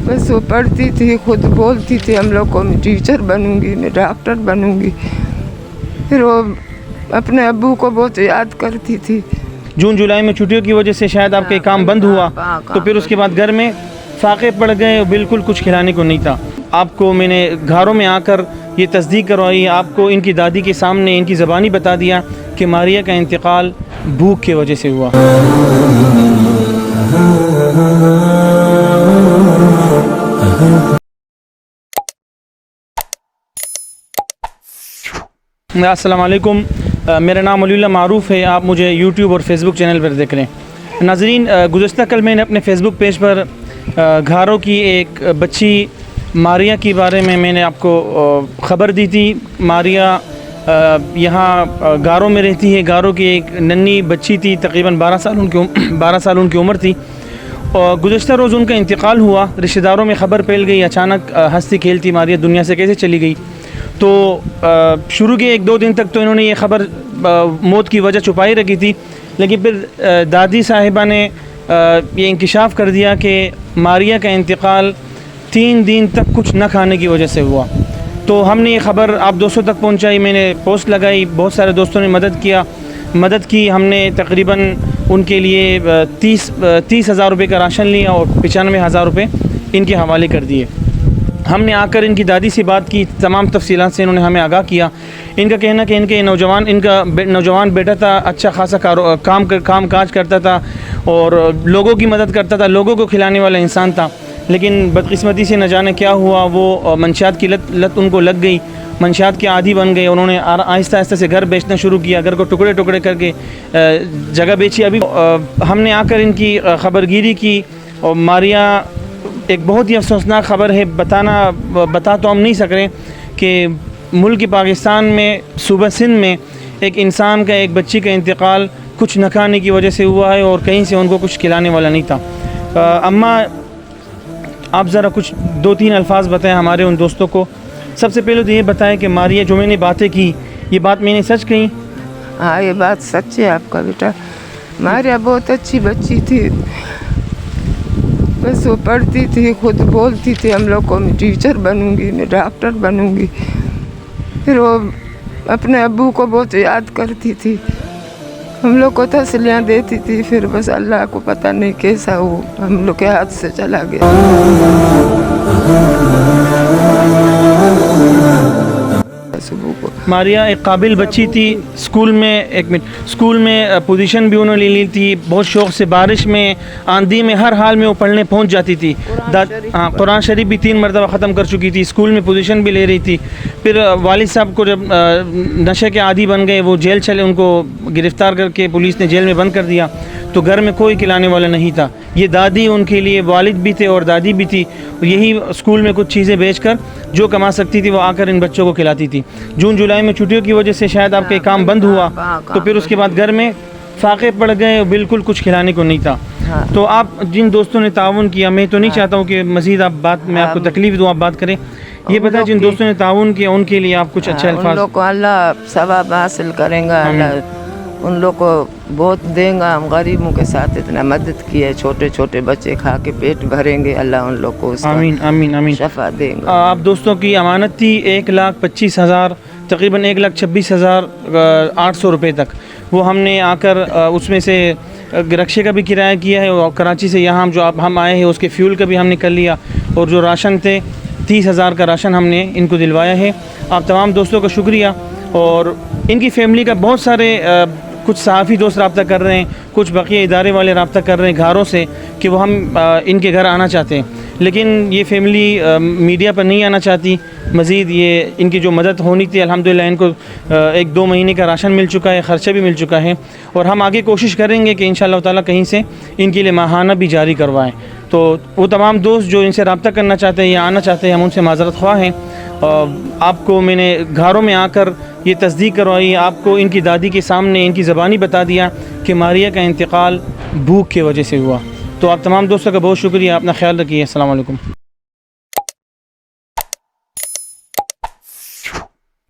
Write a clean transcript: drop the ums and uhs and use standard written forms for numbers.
بس وہ پڑھتی تھی، خود بولتی تھی ہم لوگ کو میں ٹیچر بنوں گی، میں ڈاکٹر بنوں گی. پھر وہ اپنے ابو کو بہت یاد کرتی تھی. جون جولائی میں چھٹیوں کی وجہ سے شاید آپ کے کام بند ہوا، تو پھر اس کے بعد گھر میں فاقے پڑ گئے، بالکل کچھ کھلانے کو نہیں تھا. آپ کو میں نے گھروں میں آ کر یہ تصدیق کروائی، آپ کو ان کی دادی کے سامنے ان کی زبانی بتا دیا کہ ماریہ کا انتقال بھوک کی وجہ سے ہوا. السلام علیکم، میرا نام ولی اللہ معروف ہے. آپ مجھے یوٹیوب اور فیس بک چینل پر دیکھ رہے ہیں. ناظرین، گزشتہ کل میں نے اپنے فیس بک پیج پر گھاروں کی ایک بچی ماریہ کے بارے میں نے آپ کو خبر دی تھی. ماریہ یہاں گھاروں میں رہتی ہے. گھاروں کی ایک ننھی بچی تھی، تقریباً 12 سال ان کی عمر تھی. اور گزشتہ روز ان کا انتقال ہوا. رشتہ داروں میں خبر پھیل گئی، اچانک ہنستی کھیلتی ماریہ دنیا سے کیسے چلی گئی. تو شروع کے 1-2 دن تک تو انہوں نے یہ خبر موت کی وجہ چھپائی رکھی تھی، لیکن پھر دادی صاحبہ نے یہ انکشاف کر دیا کہ ماریہ کا انتقال 3 دن تک کچھ نہ کھانے کی وجہ سے ہوا. تو ہم نے یہ خبر آپ دوستوں تک پہنچائی، میں نے پوسٹ لگائی، بہت سارے دوستوں نے مدد کی. ہم نے تقریباً ان کے لیے 30,000 روپے کا راشن لیا اور 95,000 روپے ان کے حوالے کر دیے. ہم نے آ کر ان کی دادی سے بات کی، تمام تفصیلات سے انہوں نے ہمیں آگاہ کیا. ان کا کہنا کہ ان کا نوجوان بیٹا تھا، اچھا خاصا کام کاج کرتا تھا اور لوگوں کی مدد کرتا تھا، لوگوں کو کھلانے والا انسان تھا. لیکن بدقسمتی سے نہ جانے کیا ہوا، وہ منشیات کی لت ان کو لگ گئی، منشیات کے عادی بن گئے. انہوں نے آہستہ سے گھر بیچنا شروع کیا، گھر کو ٹکڑے کر کے جگہ بیچی. ابھی ہم نے آ کر ان کی خبرگیری کی. اور ماریہ ایک بہت ہی افسوسناک خبر ہے، بتا تو ہم نہیں سک رہے کہ ملک پاکستان میں صوبہ سندھ میں ایک انسان کا، ایک بچی کا انتقال کچھ نہ کھانے کی وجہ سے ہوا ہے اور کہیں سے ان کو کچھ کھلانے والا نہیں تھا. اماں، آپ ذرا کچھ 2-3 الفاظ بتائیں ہمارے ان دوستوں کو. سب سے پہلے تو یہ بتائیں کہ ماریہ جو میں نے باتیں کی، یہ بات میں نے سچ کہی؟ ہاں، یہ بات سچ ہے آپ کا بیٹا. ماریہ بہت اچھی بچی تھی، بس وہ پڑھتی تھی، خود بولتی تھی ہم لوگ کو میں ٹیچر بنوں گی، میں ڈاکٹر بنوں گی. پھر وہ اپنے ابو کو بہت یاد کرتی تھی، ہم لوگ کو تسلیاں دیتی تھی. پھر بس اللہ کو پتہ نہیں کیسا وہ ہم لوگ کے ہاتھ سے چلا گیا. ماریہ ایک قابل بچی تھی. اسکول میں پوزیشن بھی انہوں نے لی تھی. بہت شوق سے بارش میں، آندھی میں، ہر حال میں وہ پڑھنے پہنچ جاتی تھی. قرآن شریف بھی 3 مرتبہ ختم کر چکی تھی. اسکول میں پوزیشن بھی لے رہی تھی. پھر والد صاحب کو جب نشے کے عادی بن گئے، وہ جیل چلے، ان کو گرفتار کر کے پولیس نے جیل میں بند کر دیا. تو گھر میں کوئی کھلانے والا نہیں تھا. یہ دادی ان کے لیے، والد بھی تھے اور دادی بھی تھی. یہی اسکول میں کچھ چیزیں بیچ کر جو کما سکتی تھی وہ آ کر ان بچوں کو کھلاتی تھی. جون جولائی میں چھٹیوں کی وجہ سے شاید آپ کے کام بند ہوا، تو پھر اس کے بعد گھر میں فاقے پڑ گئے، بالکل کچھ کھلانے کو نہیں تھا. تو آپ جن دوستوں نے تعاون کیا، میں تو نہیں چاہتا ہوں کہ مزید میں آپ کو تکلیف دوں، آپ بات کریں. یہ بتائیں جن دوستوں نے تعاون کیا ان کے لیے آپ کچھ اچھے الفاظ. ان لوگ کو اللہ ثواب حاصل کریں گا، اللہ ان لوگ کو بہت دیں گا. ہم غریبوں کے ساتھ اتنا مدد کی ہے، چھوٹے بچے کھا کے پیٹ بھریں گے، اللہ ان لوگ کو آمین شفا دیں گا. آپ دوستوں کی امانت تھی 1,25,000، تقریباً 1,26,800 روپے تک. وہ ہم نے آ کر اس میں سے رکشے کا بھی کرایہ کیا ہے، اور کراچی سے یہاں ہم آئے ہیں، اس کے فیول کا بھی ہم نے کر لیا. اور جو راشن تھے 30,000 کا راشن ہم نے ان کو دلوایا ہے. آپ تمام دوستوں کا شکریہ. اور ان کی فیملی کا بہت سارے کچھ صحافی دوست رابطہ کر رہے ہیں، کچھ بقیہ ادارے والے رابطہ کر رہے ہیں گھروں سے کہ وہ ہم ان کے گھر آنا چاہتے ہیں، لیکن یہ فیملی میڈیا پر نہیں آنا چاہتی. مزید یہ ان کی جو مدد ہونی تھی، الحمدللہ ان کو 1-2 مہینے کا راشن مل چکا ہے، خرچہ بھی مل چکا ہے. اور ہم آگے کوشش کریں گے کہ انشاءاللہ تعالیٰ کہیں سے ان کے لیے ماہانہ بھی جاری کروائیں. تو وہ تمام دوست جو ان سے رابطہ کرنا چاہتے ہیں یا آنا چاہتے ہیں، ہم ان سے معذرت خواہ ہیں. آپ کو میں نے گھروں میں آ کر یہ تصدیق کروائی، آپ کو ان کی دادی کے سامنے ان کی زبانی بتا دیا کہ ماریہ کا انتقال بھوک کی وجہ سے ہوا. تو آپ تمام دوستوں کا بہت شکریہ. اپنا خیال رکھیے. السلام علیکم.